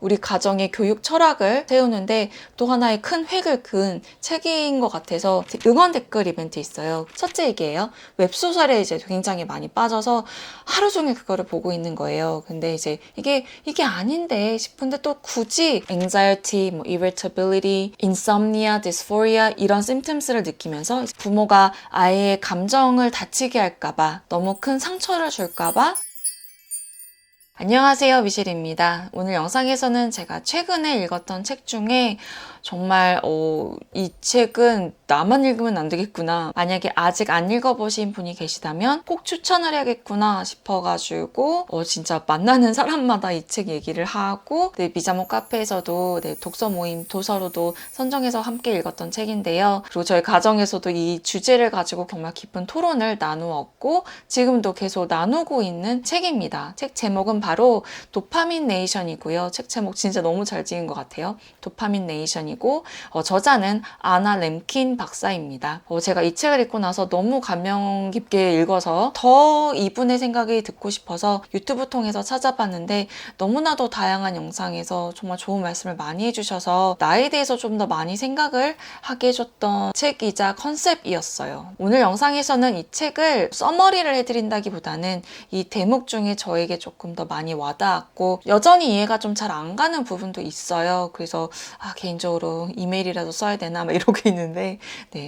우리 가정의 교육 철학을 세우는데 또 하나의 큰 획을 그은 책인 것 같아서 응원 댓글 이벤트 있어요. 첫째 얘기예요. 웹소설에 이제 굉장히 많이 빠져서 하루 종일 그거를 보고 있는 거예요. 근데 이제 이게 아닌데 싶은데 또 굳이 anxiety, irritability, insomnia, dysphoria 이런 symptoms를 느끼면서 부모가 아이의 감정을 다치게 할까봐, 너무 큰 상처를 줄까봐. 안녕하세요, 미셸입니다. 오늘 영상에서는 제가 최근에 읽었던 책 중에 정말 이 책은 나만 읽으면 안 되겠구나, 만약에 아직 안 읽어보신 분이 계시다면 꼭 추천을 해야겠구나 싶어가지고 진짜 만나는 사람마다 이 책 얘기를 하고, 미자모 카페에서도 독서 모임 도서로도 선정해서 함께 읽었던 책인데요. 그리고 저희 가정에서도 이 주제를 가지고 정말 깊은 토론을 나누었고 지금도 계속 나누고 있는 책입니다. 책 제목은 바로 도파민 네이션이고요. 책 제목 진짜 너무 잘 지은 것 같아요. 도파민 네이션이고 저자는 아나 렘킨 박사입니다. 제가 이 책을 읽고 나서 너무 감명 깊게 읽어서 더 이분의 생각이 듣고 싶어서 유튜브 통해서 찾아봤는데 너무나도 다양한 영상에서 정말 좋은 말씀을 많이 해주셔서 나에 대해서 좀 더 많이 생각을 하게 해줬던 책이자 컨셉이었어요. 오늘 영상에서는 이 책을 서머리를 해드린다기보다는 이 대목 중에 저에게 조금 더 많이 와닿았고 여전히 이해가 좀 잘 안 가는 부분도 있어요. 그래서 개인적으로 이메일이라도 써야 되나 막 이러고 있는데,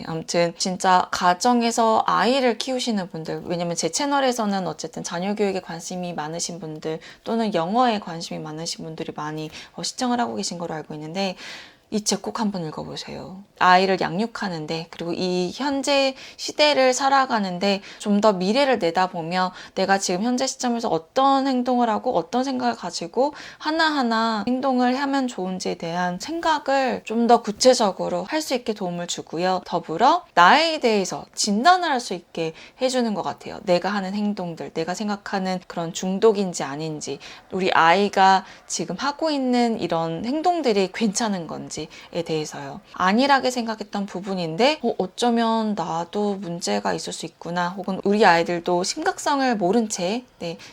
아무튼 진짜 가정에서 아이를 키우시는 분들, 왜냐면 제 채널에서는 어쨌든 자녀 교육에 관심이 많으신 분들 또는 영어에 관심이 많으신 분들이 많이 시청을 하고 계신 걸로 알고 있는데, 이 책 꼭 한번 읽어보세요. 아이를 양육하는데, 그리고 이 현재 시대를 살아가는데 좀 더 미래를 내다보며 내가 지금 현재 시점에서 어떤 행동을 하고 어떤 생각을 가지고 하나하나 행동을 하면 좋은지에 대한 생각을 좀 더 구체적으로 할 수 있게 도움을 주고요. 더불어 나에 대해서 진단을 할 수 있게 해주는 것 같아요. 내가 하는 행동들, 내가 생각하는 그런 중독인지 아닌지, 우리 아이가 지금 하고 있는 이런 행동들이 괜찮은 건지 에 대해서요. 안일하게 생각했던 부분인데 어쩌면 나도 문제가 있을 수 있구나, 혹은 우리 아이들도 심각성을 모른 채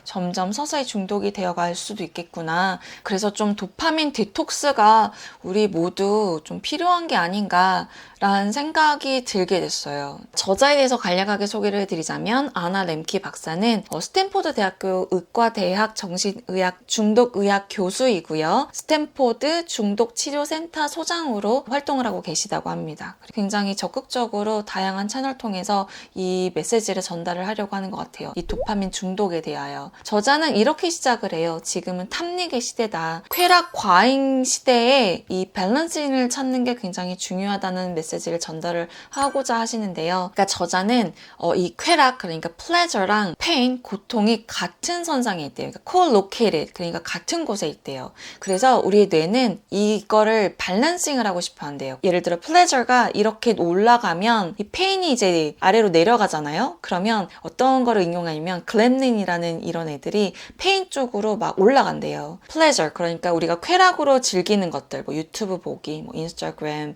점점 서서히 중독이 되어갈 수도 있겠구나. 그래서 좀 도파민 디톡스가 우리 모두 좀 필요한 게 아닌가 라는 생각이 들게 됐어요. 저자에 대해서 간략하게 소개를 해드리자면 아나 렘키 박사는 스탠포드 대학교 의과대학 정신의학 중독의학 교수이고요. 스탠포드 중독치료센터 소장으로 활동을 하고 계시다고 합니다. 굉장히 적극적으로 다양한 채널 통해서 이 메시지를 전달을 하려고 하는 것 같아요. 이 도파민 중독에 대하여. 저자는 이렇게 시작을 해요. 지금은 탐닉의 시대다. 쾌락 과잉 시대에 이 밸런싱을 찾는 게 굉장히 중요하다는 메시지를 전달을 하고자 하시는데요. 그러니까 저자는 이 쾌락, 그러니까 pleasure랑 pain, 고통이 같은 선상에 있대요. 그러니까 co-located, 그러니까 같은 곳에 있대요. 그래서 우리의 뇌는 이거를 밸런싱을 하고 싶어 한대요. 예를 들어 pleasure가 이렇게 올라가면 이 pain이 이제 아래로 내려가잖아요. 그러면 어떤 거를 ing용하냐면 글램린이라는 이런 애들이 pain 쪽으로 막 올라간대요. pleasure, 그러니까 우리가 쾌락으로 즐기는 것들, 유튜브 보기, 인스타그램,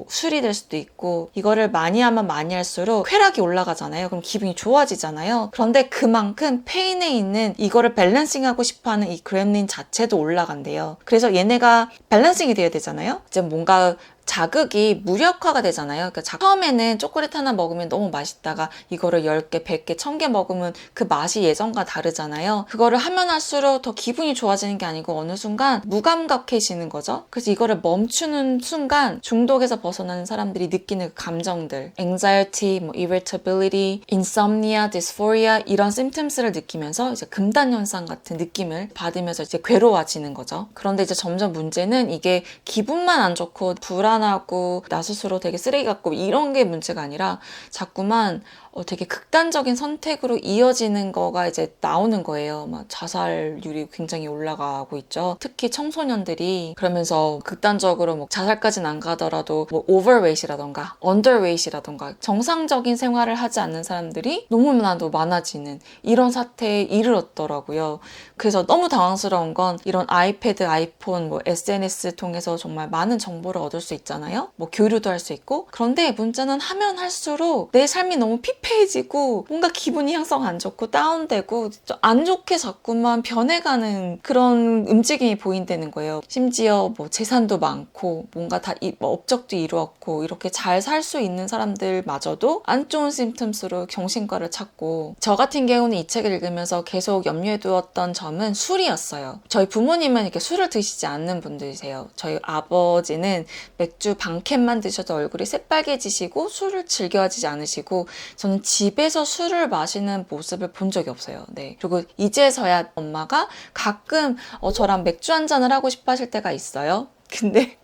술이 될 수도 있고, 이거를 많이 하면 많이 할수록 쾌락이 올라가잖아요. 그럼 기분이 좋아지잖아요. 그런데 그만큼 페인에 있는 이거를 밸런싱하고 싶어하는 이 그램린 자체도 올라간대요. 그래서 얘네가 밸런싱이 돼야 되잖아요. 이제 뭔가 자극이 무력화가 되잖아요. 그러니까 처음에는 초콜릿 하나 먹으면 너무 맛있다가 이거를 10개, 100개, 1000개 먹으면 그 맛이 예전과 다르잖아요. 그거를 하면 할수록 더 기분이 좋아지는 게 아니고 어느 순간 무감각해지는 거죠. 그래서 이거를 멈추는 순간 중독에서 벗어나는 사람들이 느끼는 그 감정들, anxiety, irritability, insomnia, dysphoria 이런 symptoms를 느끼면서 이제 금단 현상 같은 느낌을 받으면서 이제 괴로워지는 거죠. 그런데 이제 점점 문제는 이게 기분만 안 좋고 불안하고 나 스스로 되게 쓰레기 같고 이런 게 문제가 아니라 자꾸만 되게 극단적인 선택으로 이어지는 거가 이제 나오는 거예요. 막 자살률이 굉장히 올라가고 있죠. 특히 청소년들이. 그러면서 극단적으로 자살까지는 안 가더라도 overweight이라던가 underweight이라던가 정상적인 생활을 하지 않는 사람들이 너무나도 많아지는 이런 사태에 이르렀더라고요. 그래서 너무 당황스러운 건 이런 아이패드, 아이폰, SNS 통해서 정말 많은 정보를 얻을 수 있잖아요. 뭐 교류도 할 수 있고. 그런데 문제는 하면 할수록 내 삶이 너무 피폐해지고 뭔가 기분이 항상 안 좋고 다운되고 안 좋게 자꾸만 변해가는 그런 움직임이 보인다는 거예요. 심지어 뭐 재산도 많고 뭔가 다 뭐 업적도 이루었고 이렇게 잘 살 수 있는 사람들마저도 안 좋은 심텀스로 정신과를 찾고, 저 같은 경우는 이 책을 읽으면서 계속 염려해 두었던 점은 술이었어요. 저희 부모님은 이렇게 술을 드시지 않는 분들이세요. 저희 아버지는 맥주 반캔만 드셔도 얼굴이 새빨개지시고 술을 즐겨하지 않으시고, 저는 집에서 술을 마시는 모습을 본 적이 없어요. 네. 그리고 이제서야 엄마가 가끔 저랑 맥주 한 잔을 하고 싶어 하실 때가 있어요. 근데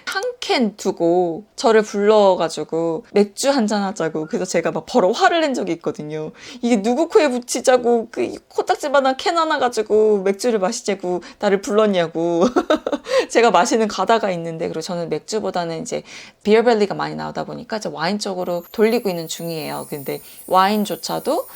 한 캔 두고 저를 불러가지고 맥주 한잔 하자고, 그래서 제가 막 바로 화를 낸 적이 있거든요. 이게 누구 코에 붙이자고 그 코딱지만한 캔 하나 가지고 맥주를 마시자고 나를 불렀냐고. 제가 마시는 가다가 있는데, 그리고 저는 맥주보다는 이제 비어밸리가 많이 나오다 보니까 이제 와인 쪽으로 돌리고 있는 중이에요. 근데 와인조차도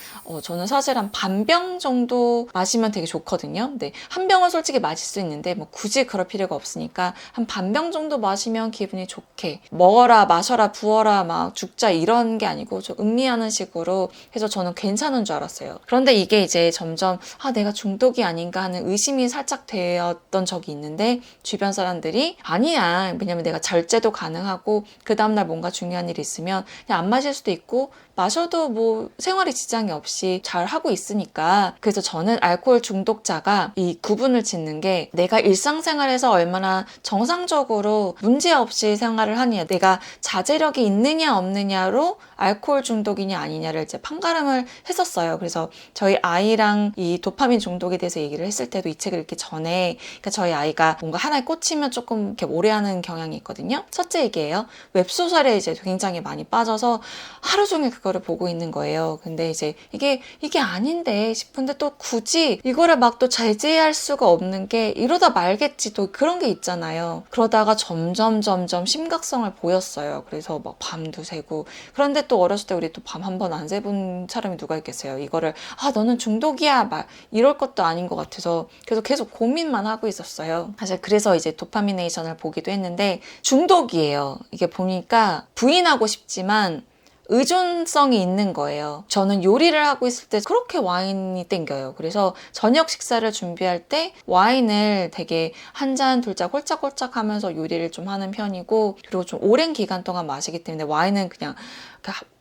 저는 사실 한 반병 정도 마시면 되게 좋거든요. 근데 한 병은 솔직히 마실 수 있는데 뭐 굳이 그럴 필요가 없으니까 한 반병 정도 마시면 기분이 좋게, 먹어라 마셔라 부어라 막 죽자 이런 게 아니고 좀 음미하는 식으로 해서 저는 괜찮은 줄 알았어요. 그런데 이게 이제 점점 내가 중독이 아닌가 하는 의심이 살짝 되었던 적이 있는데, 주변 사람들이 아니야, 왜냐면 내가 절제도 가능하고 그 다음날 뭔가 중요한 일이 있으면 그냥 안 마실 수도 있고 마셔도 뭐 생활에 지장이 없이 잘 하고 있으니까. 그래서 저는 알코올 중독자가 이 구분을 짓는 게, 내가 일상생활에서 얼마나 정상적으로 문제없이 생활을 하느냐, 내가 자제력이 있느냐 없느냐로 알코올 중독이냐 아니냐를 이제 판가름을 했었어요. 그래서 저희 아이랑 이 도파민 중독에 대해서 얘기를 했을 때도 이 책을 읽기 전에, 그러니까 저희 아이가 뭔가 하나에 꽂히면 조금 이렇게 오래 하는 경향이 있거든요. 첫째 얘기예요. 웹소설에 이제 굉장히 많이 빠져서 하루 종일 그거를 보고 있는 거예요. 근데 이제 이게 아닌데 싶은데 또 굳이 이거를 막 또 제재할 수가 없는 게, 이러다 말겠지 또 그런 게 있잖아요. 그러다가 점점 심각성을 보였어요. 그래서 막 밤도 새고. 그런데 또 어렸을 때 우리 또 밤 한 번 안 새본 사람이 누가 있겠어요. 이거를 너는 중독이야 막 이럴 것도 아닌 것 같아서 그래서 계속 고민만 하고 있었어요. 사실 그래서 이제 도파미네이션을 보기도 했는데 중독이에요. 이게 보니까 부인하고 싶지만 의존성이 있는 거예요. 저는 요리를 하고 있을 때 그렇게 와인이 땡겨요. 그래서 저녁 식사를 준비할 때 와인을 되게 한 잔, 둘 잔 홀짝홀짝 하면서 요리를 좀 하는 편이고, 그리고 좀 오랜 기간 동안 마시기 때문에 와인은 그냥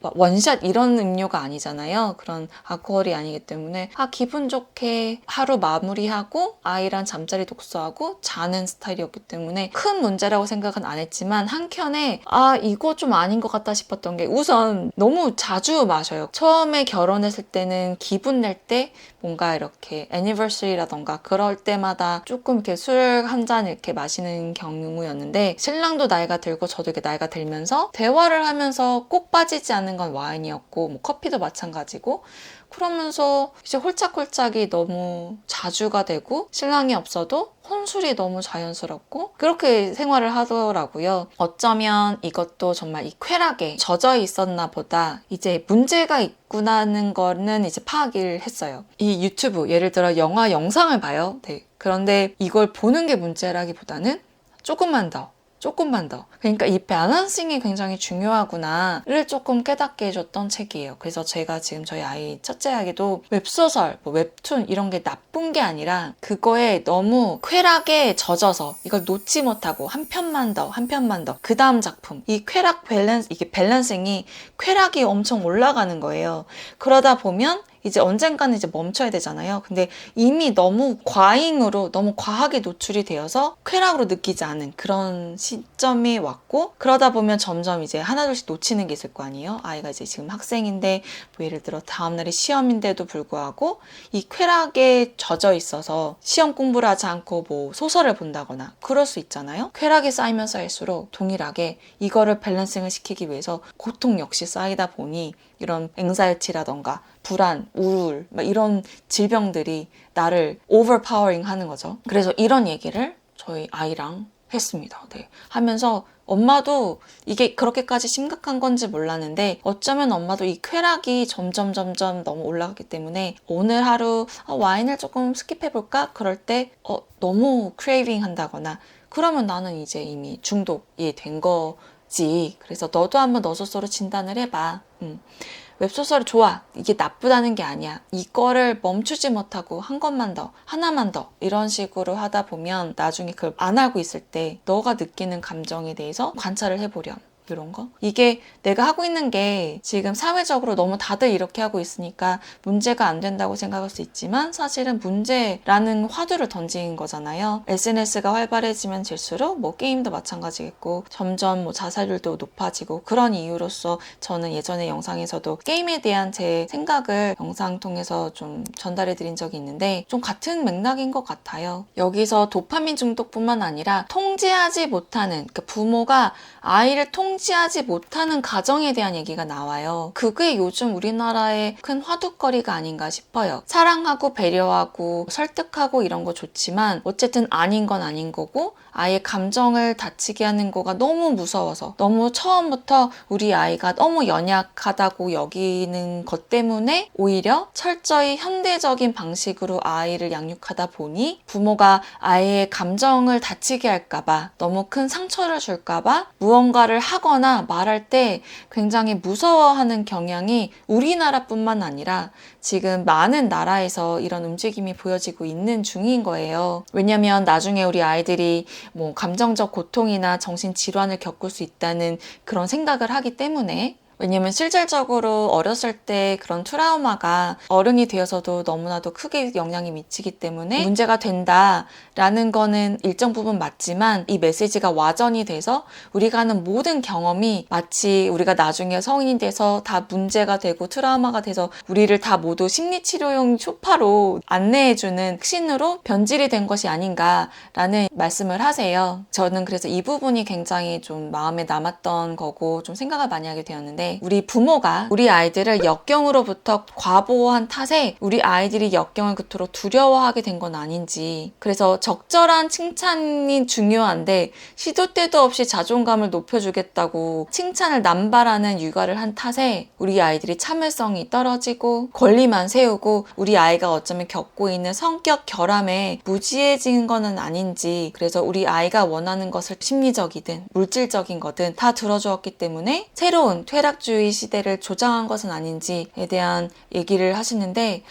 원샷 이런 음료가 아니잖아요. 그런 알코올이 아니기 때문에 기분 좋게 하루 마무리하고 아이랑 잠자리 독서하고 자는 스타일이었기 때문에 큰 문제라고 생각은 안 했지만, 한켠에 이거 좀 아닌 것 같다 싶었던 게, 우선 너무 자주 마셔요. 처음에 결혼했을 때는 기분 낼 때 뭔가 이렇게 애니버서리라던가 그럴 때마다 조금 이렇게 술 한 잔 이렇게 마시는 경우였는데, 신랑도 나이가 들고 저도 이렇게 나이가 들면서 대화를 하면서 꼭 빠지지 않는 건 와인이었고, 뭐 커피도 마찬가지고, 그러면서 이제 홀짝홀짝이 너무 자주가 되고, 신랑이 없어도 혼술이 너무 자연스럽고 그렇게 생활을 하더라고요. 어쩌면 이것도 정말 이 쾌락에 젖어 있었나 보다, 이제 문제가 있구나는 거는 이제 파악을 했어요. 이 유튜브 예를 들어 영화 영상을 봐요. 네. 그런데 이걸 보는 게 문제라기보다는 조금만 더 그러니까 이 밸런싱이 굉장히 중요하구나를 조금 깨닫게 해줬던 책이에요. 그래서 제가 지금 저희 아이 첫째 아기도 웹소설, 뭐 웹툰 이런 게 나쁜 게 아니라 그거에 너무 쾌락에 젖어서 이걸 놓지 못하고 한 편만 더 그 다음 작품, 이 쾌락 밸런스, 이게 밸런싱이 쾌락이 엄청 올라가는 거예요. 그러다 보면 이제 언젠가는 이제 멈춰야 되잖아요. 근데 이미 너무 과잉으로, 너무 과하게 노출이 되어서 쾌락으로 느끼지 않은 그런 시점이 왔고, 그러다 보면 점점 이제 하나둘씩 놓치는 게 있을 거 아니에요. 아이가 이제 지금 학생인데 뭐 예를 들어 다음날이 시험인데도 불구하고 이 쾌락에 젖어 있어서 시험 공부를 하지 않고 뭐 소설을 본다거나 그럴 수 있잖아요. 쾌락이 쌓이면 쌓일수록 동일하게 이거를 밸런싱을 시키기 위해서 고통 역시 쌓이다 보니 이런 앵사이티라던가 불안, 우울 막 이런 질병들이 나를 오버파워링 하는 거죠. 그래서 이런 얘기를 저희 아이랑 했습니다. 네. 하면서 엄마도 이게 그렇게까지 심각한 건지 몰랐는데 어쩌면 엄마도 이 쾌락이 점점 너무 올라가기 때문에 오늘 하루 와인을 조금 스킵해볼까? 그럴 때 너무 크레이빙 한다거나 그러면 나는 이제 이미 중독이 된 거지. 그래서 너도 한번 너 스스로 진단을 해봐. 웹소설이 좋아. 이게 나쁘다는 게 아니야. 이거를 멈추지 못하고 한 것만 더, 하나만 더 이런 식으로 하다 보면 나중에 그걸 안 하고 있을 때 너가 느끼는 감정에 대해서 관찰을 해보렴. 이런 거. 이게 내가 하고 있는 게 지금 사회적으로 너무 다들 이렇게 하고 있으니까 문제가 안 된다고 생각할 수 있지만 사실은 문제라는 화두를 던진 거잖아요. SNS가 활발해지면 질수록 뭐 게임도 마찬가지겠고 점점 뭐 자살률도 높아지고 그런 이유로서 저는 예전에 영상에서도 게임에 대한 제 생각을 영상 통해서 좀 전달해 드린 적이 있는데 좀 같은 맥락인 것 같아요. 여기서 도파민 중독뿐만 아니라 통제하지 못하는 그러니까 부모가 아이를 통제하지 못하는 가정에 대한 얘기가 나와요. 그게 요즘 우리나라의 큰 화두거리가 아닌가 싶어요. 사랑하고 배려하고 설득하고 이런 거 좋지만 어쨌든 아닌 건 아닌 거고 아이의 감정을 다치게 하는 거가 너무 무서워서 너무 처음부터 우리 아이가 너무 연약하다고 여기는 것 때문에 오히려 철저히 현대적인 방식으로 아이를 양육하다 보니 부모가 아이의 감정을 다치게 할까봐 너무 큰 상처를 줄까봐 무언가를 하거나 말할 때 굉장히 무서워하는 경향이 우리나라뿐만 아니라 지금 많은 나라에서 이런 움직임이 보여지고 있는 중인 거예요. 왜냐면 나중에 우리 아이들이 뭐 감정적 고통이나 정신질환을 겪을 수 있다는 그런 생각을 하기 때문에 왜냐면 실질적으로 어렸을 때 그런 트라우마가 어른이 되어서도 너무나도 크게 영향이 미치기 때문에 문제가 된다라는 거는 일정 부분 맞지만 이 메시지가 와전이 돼서 우리가 하는 모든 경험이 마치 우리가 나중에 성인이 돼서 다 문제가 되고 트라우마가 돼서 우리를 다 모두 심리치료용 쇼파로 안내해주는 흑신으로 변질이 된 것이 아닌가라는 말씀을 하세요. 저는 그래서 이 부분이 굉장히 좀 마음에 남았던 거고 좀 생각을 많이 하게 되었는데 우리 부모가 우리 아이들을 역경으로부터 과보호한 탓에 우리 아이들이 역경을 그토록 두려워하게 된 건 아닌지 그래서 적절한 칭찬이 중요한데 시도 때도 없이 자존감을 높여주겠다고 칭찬을 남발하는 육아를 한 탓에 우리 아이들이 참을성이 떨어지고 권리만 세우고 우리 아이가 어쩌면 겪고 있는 성격 결함에 무지해진 거는 아닌지 그래서 우리 아이가 원하는 것을 심리적이든 물질적인 거든 다 들어주었기 때문에 새로운 퇴락주의 시대를 조장한 것은 아닌지에 대한 얘기를 하시는데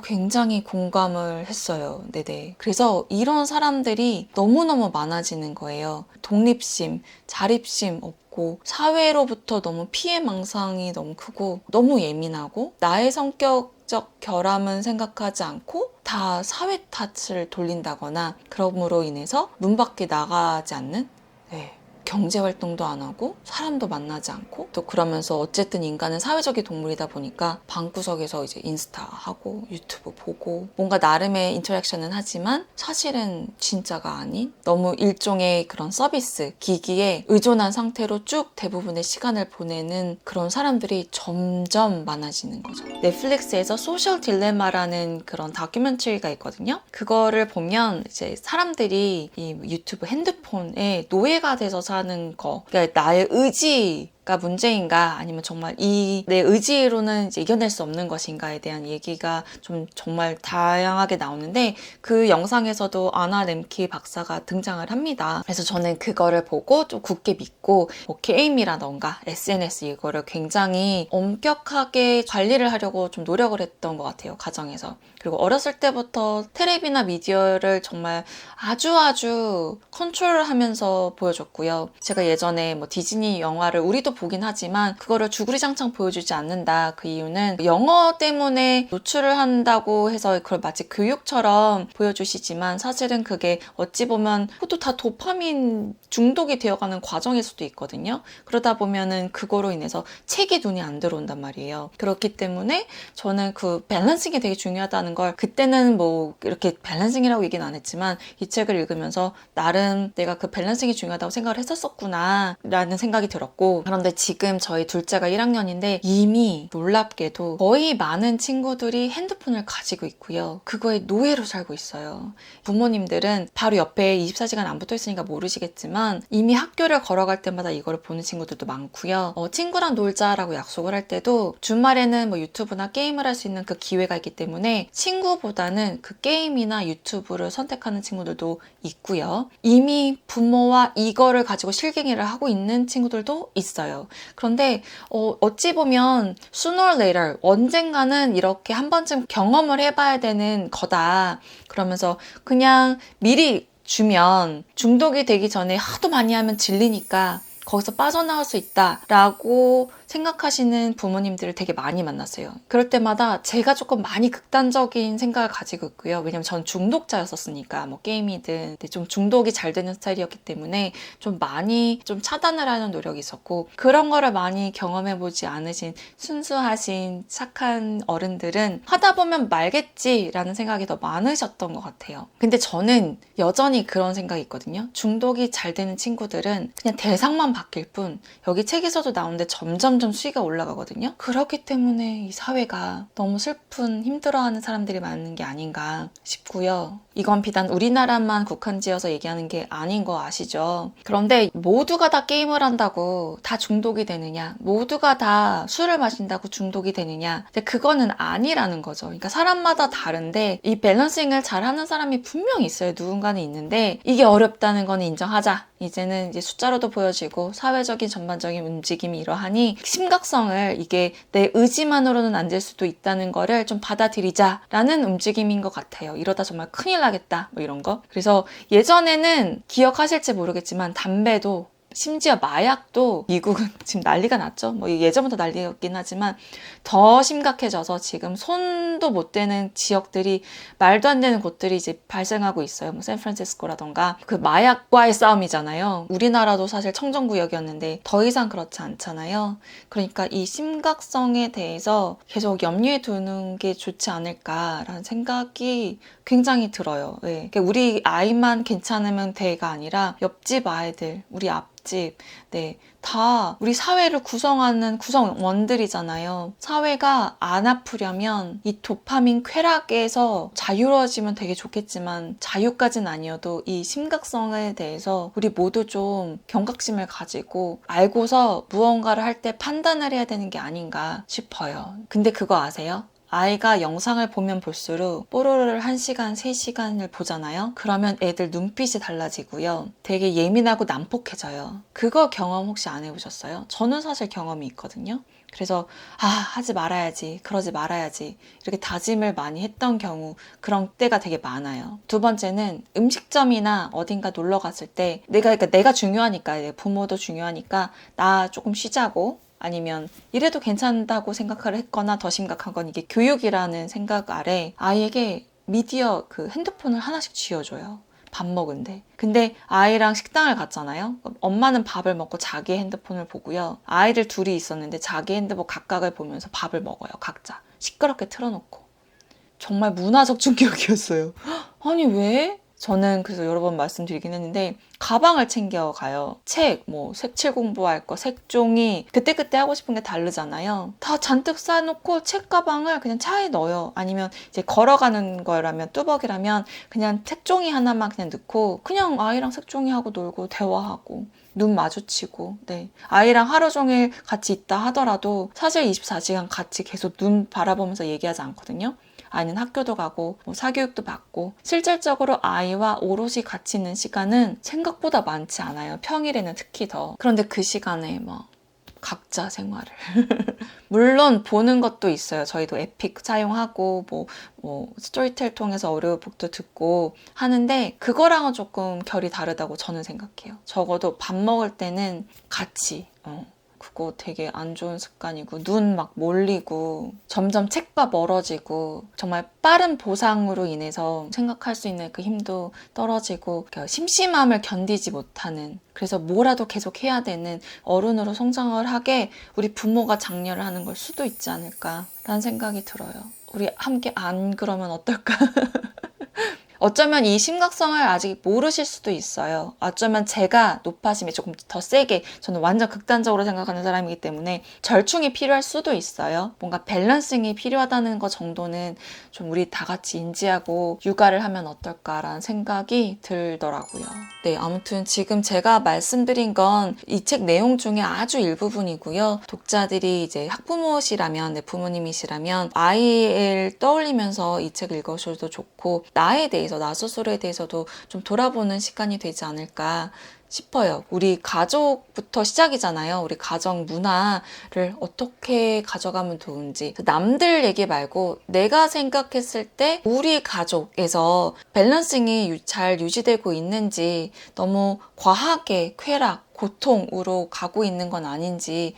굉장히 공감을 했어요. 네네. 그래서 이런 사람들이 너무너무 많아지는 거예요. 독립심, 자립심 없고 사회로부터 너무 피해망상이 너무 크고 너무 예민하고 나의 성격적 결함은 생각하지 않고 다 사회 탓을 돌린다거나 그럼으로 인해서 문 밖에 나가지 않는 네. 경제활동도 안 하고 사람도 만나지 않고 또 그러면서 어쨌든 인간은 사회적인 동물이다 보니까 방구석에서 이제 인스타 하고 유튜브 보고 뭔가 나름의 인터랙션은 하지만 사실은 진짜가 아닌 너무 일종의 그런 서비스 기기에 의존한 상태로 쭉 대부분의 시간을 보내는 그런 사람들이 점점 많아지는 거죠. 넷플릭스에서 소셜 딜레마라는 그런 다큐멘터리가 있거든요. 그거를 보면 이제 사람들이 이 유튜브 핸드폰에 노예가 돼서 사는 거 그러니까 나의 의지가 문제인가 아니면 정말 이 내 의지로는 이제 이겨낼 수 없는 것인가에 대한 얘기가 좀 정말 다양하게 나오는데 그 영상에서도 아나 렘키 박사가 등장을 합니다. 그래서 저는 그거를 보고 좀 굳게 믿고 뭐 게임이라던가 SNS 이거를 굉장히 엄격하게 관리를 하려고 좀 노력을 했던 것 같아요. 가정에서. 그리고 어렸을 때부터 텔레비나 미디어를 정말 아주 컨트롤을 하면서 보여줬고요. 제가 예전에 뭐 디즈니 영화를 우리도 보긴 하지만 그거를 주구리장창 보여주지 않는다. 그 이유는 영어 때문에 노출을 한다고 해서 그걸 마치 교육처럼 보여주시지만 사실은 그게 어찌 보면 그것도 다 도파민 중독이 되어가는 과정일 수도 있거든요. 그러다 보면은 그거로 인해서 책이 눈에 안 들어온단 말이에요. 그렇기 때문에 저는 그 밸런싱이 되게 중요하다는 걸 그때는 뭐 이렇게 밸런싱이라고 얘기는 안 했지만 이 책을 읽으면서 나름 내가 그 밸런싱이 중요하다고 생각을 했었구나 라는 생각이 들었고 그런 그런데 지금 저희 둘째가 1학년인데 이미 놀랍게도 거의 많은 친구들이 핸드폰을 가지고 있고요. 그거에 노예로 살고 있어요. 부모님들은 바로 옆에 24시간 안 붙어 있으니까 모르시겠지만 이미 학교를 걸어갈 때마다 이거를 보는 친구들도 많고요. 친구랑 놀자라고 약속을 할 때도 주말에는 뭐 유튜브나 게임을 할 수 있는 그 기회가 있기 때문에 친구보다는 그 게임이나 유튜브를 선택하는 친구들도 있고요. 이미 부모와 이거를 가지고 실갱이를 하고 있는 친구들도 있어요. 그런데 어찌 보면 sooner or later 언젠가는 이렇게 한 번쯤 경험을 해봐야 되는 거다. 그러면서 그냥 미리 주면 중독이 되기 전에 하도 많이 하면 질리니까 거기서 빠져나올 수 있다라고 생각하시는 부모님들을 되게 많이 만났어요. 그럴 때마다 제가 조금 많이 극단적인 생각을 가지고 있고요. 왜냐면 전 중독자였었으니까 뭐 게임이든 좀 중독이 잘 되는 스타일이었기 때문에 좀 많이 좀 차단을 하는 노력이 있었고 그런 거를 많이 경험해보지 않으신 순수하신 착한 어른들은 하다 보면 말겠지라는 생각이 더 많으셨던 것 같아요. 근데 저는 여전히 그런 생각이 있거든요. 중독이 잘 되는 친구들은 그냥 대상만 바뀔 뿐 여기 책에서도 나오는데 점점 수위가 올라가거든요. 그렇기 때문에 이 사회가 너무 슬픈 힘들어하는 사람들이 많은 게 아닌가 싶고요. 이건 비단 우리나라만 국한지어서 얘기하는 게 아닌 거 아시죠? 그런데 모두가 다 게임을 한다고 다 중독이 되느냐? 모두가 다 술을 마신다고 중독이 되느냐? 근데 그거는 아니라는 거죠. 그러니까 사람마다 다른데 이 밸런싱을 잘하는 사람이 분명히 있어요. 누군가는 있는데 이게 어렵다는 건 인정하자. 이제는 이제 숫자로도 보여지고 사회적인 전반적인 움직임이 이러하니 심각성을 이게 내 의지만으로는 안 될 수도 있다는 거를 좀 받아들이자라는 움직임인 것 같아요. 이러다 정말 큰일 나겠다 뭐 이런 거. 그래서 예전에는 기억하실지 모르겠지만 담배도 심지어 마약도 미국은 지금 난리가 났죠. 뭐 예전부터 난리였긴 하지만 더 심각해져서 지금 손도 못 대는 지역들이 말도 안 되는 곳들이 이제 발생하고 있어요. 뭐 샌프란시스코라던가 그 마약과의 싸움이잖아요. 우리나라도 사실 청정구역이었는데 더 이상 그렇지 않잖아요. 그러니까 이 심각성에 대해서 계속 염두에 두는 게 좋지 않을까라는 생각이 굉장히 들어요. 네. 그러니까 우리 아이만 괜찮으면 돼가 아니라 옆집 아이들, 우리 앞집, 네, 다 우리 사회를 구성하는 구성원들이잖아요. 사회가 안 아프려면 이 도파민 쾌락에서 자유로워지면 되게 좋겠지만 자유까지는 아니어도 이 심각성에 대해서 우리 모두 좀 경각심을 가지고 알고서 무언가를 할 때 판단을 해야 되는 게 아닌가 싶어요. 근데 그거 아세요? 아이가 영상을 보면 볼수록 뽀로로를 1시간, 3시간을 보잖아요. 그러면 애들 눈빛이 달라지고요. 되게 예민하고 난폭해져요. 그거 경험 혹시 안 해보셨어요? 저는 사실 경험이 있거든요. 그래서 하지 말아야지, 그러지 말아야지 이렇게 다짐을 많이 했던 경우 그런 때가 되게 많아요. 두 번째는 음식점이나 어딘가 놀러 갔을 때 내가 중요하니까 부모도 중요하니까 나 조금 쉬자고 아니면 이래도 괜찮다고 생각을 했거나 더 심각한 건 이게 교육이라는 생각 아래 아이에게 미디어 그 핸드폰을 하나씩 쥐어줘요. 밥 먹은데. 근데 아이랑 식당을 갔잖아요. 엄마는 밥을 먹고 자기 핸드폰을 보고요. 아이들 둘이 있었는데 자기 핸드폰 각각을 보면서 밥을 먹어요. 각자. 시끄럽게 틀어놓고. 정말 문화적 충격이었어요. 아니 왜? 저는 그래서 여러 번 말씀드리긴 했는데 가방을 챙겨가요. 책, 뭐 색칠 공부할 거, 색종이 그때그때 하고 싶은 게 다르잖아요. 다 잔뜩 싸놓고 책 가방을 그냥 차에 넣어요. 아니면 이제 걸어가는 거라면 뚜벅이라면 그냥 색종이 하나만 그냥 넣고 그냥 아이랑 색종이 하고 놀고 대화하고 눈 마주치고 네. 아이랑 하루 종일 같이 있다 하더라도 사실 24시간 같이 계속 눈 바라보면서 얘기하지 않거든요. 아이는 학교도 가고 뭐 사교육도 받고 실질적으로 아이와 오롯이 같이 있는 시간은 생각보다 많지 않아요. 평일에는 특히 더. 그런데 그 시간에 막 각자 생활을 물론 보는 것도 있어요. 저희도 에픽 사용하고 뭐 스토리텔 통해서 오디오북도 듣고 하는데 그거랑은 조금 결이 다르다고 저는 생각해요. 적어도 밥 먹을 때는 같이 그거 되게 안 좋은 습관이고 눈 막 몰리고 점점 책과 멀어지고 정말 빠른 보상으로 인해서 생각할 수 있는 그 힘도 떨어지고 심심함을 견디지 못하는 그래서 뭐라도 계속 해야 되는 어른으로 성장을 하게 우리 부모가 장려를 하는 걸 수도 있지 않을까라는 생각이 들어요. 우리 함께 안 그러면 어떨까? 어쩌면 이 심각성을 아직 모르실 수도 있어요. 어쩌면 제가 높아짐에 조금 더 세게, 저는 완전 극단적으로 생각하는 사람이기 때문에 절충이 필요할 수도 있어요. 뭔가 밸런싱이 필요하다는 것 정도는 좀 우리 다 같이 인지하고 육아를 하면 어떨까라는 생각이 들더라고요. 네, 아무튼 지금 제가 말씀드린 건 이 책 내용 중에 아주 일부분이고요. 독자들이 이제 학부모시라면, 네, 부모님이시라면 아이를 떠올리면서 이 책을 읽으셔도 좋고, 나에 대해서, 나 스스로에 대해서도 좀 돌아보는 시간이 되지 않을까 싶어요. 우리 가족부터 시작이잖아요. 우리 가정 문화를 어떻게 가져가면 좋은지. 남들 얘기 말고 내가 생각했을 때 우리 가족에서 밸런싱이 잘 유지되고 있는지, 너무 과하게 쾌락, 고통으로 가고 있는 건 아닌지에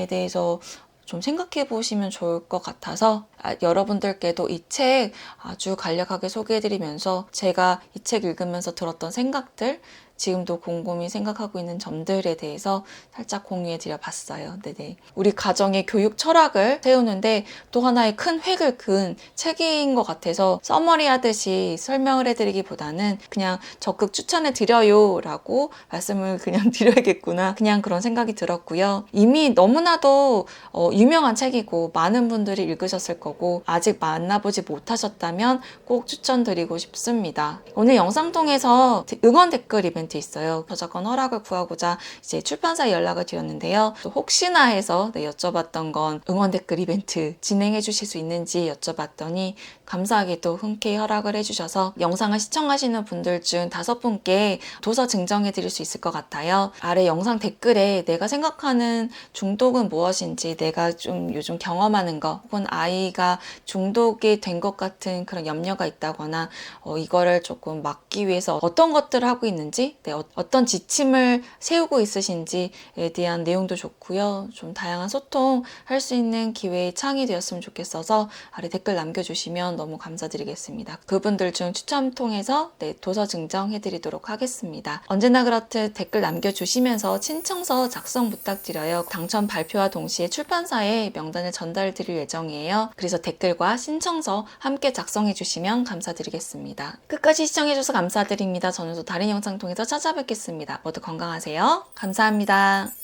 대해서 좀 생각해 보시면 좋을 것 같아서 여러분들께도 이 책 아주 간략하게 소개해드리면서 제가 이 책 읽으면서 들었던 생각들, 지금도 곰곰이 생각하고 있는 점들에 대해서 살짝 공유해 드려 봤어요. 네네. 우리 가정의 교육 철학을 세우는데 또 하나의 큰 획을 그은 책인 것 같아서 서머리 하듯이 설명을 해드리기보다는 그냥 적극 추천해 드려요 라고 말씀을 그냥 드려야겠구나, 그냥 그런 생각이 들었고요. 이미 너무나도 유명한 책이고 많은 분들이 읽으셨을 거고, 아직 만나보지 못하셨다면 꼭 추천드리고 싶습니다. 오늘 영상 통해서 응원 댓글 이벤트 있어요. 저작권 허락을 구하고자 이제 출판사에 연락을 드렸는데요. 혹시나 해서 여쭤봤던 건 응원 댓글 이벤트 진행해 주실 수 있는지 여쭤봤더니 감사하게도 흔쾌히 허락을 해주셔서 영상을 시청하시는 분들 중 5분께 도서 증정해 드릴 수 있을 것 같아요. 아래 영상 댓글에 내가 생각하는 중독은 무엇인지, 내가 좀 요즘 경험하는 거, 혹은 아이가 중독이 된 것 같은 그런 염려가 있다거나 이거를 조금 막기 위해서 어떤 것들을 하고 있는지, 어떤 지침을 세우고 있으신지에 대한 내용도 좋고요. 좀 다양한 소통할 수 있는 기회의 창이 되었으면 좋겠어서 아래 댓글 남겨주시면 너무 감사드리겠습니다. 그분들 중 추첨 통해서 도서 증정해드리도록 하겠습니다. 언제나 그렇듯 댓글 남겨주시면서 신청서 작성 부탁드려요. 당첨 발표와 동시에 출판사에 명단을 전달드릴 예정이에요. 그래서 댓글과 신청서 함께 작성해주시면 감사드리겠습니다. 끝까지 시청해줘서 감사드립니다. 저는 또 다른 영상 통해서 찾아뵙겠습니다. 모두 건강하세요. 감사합니다.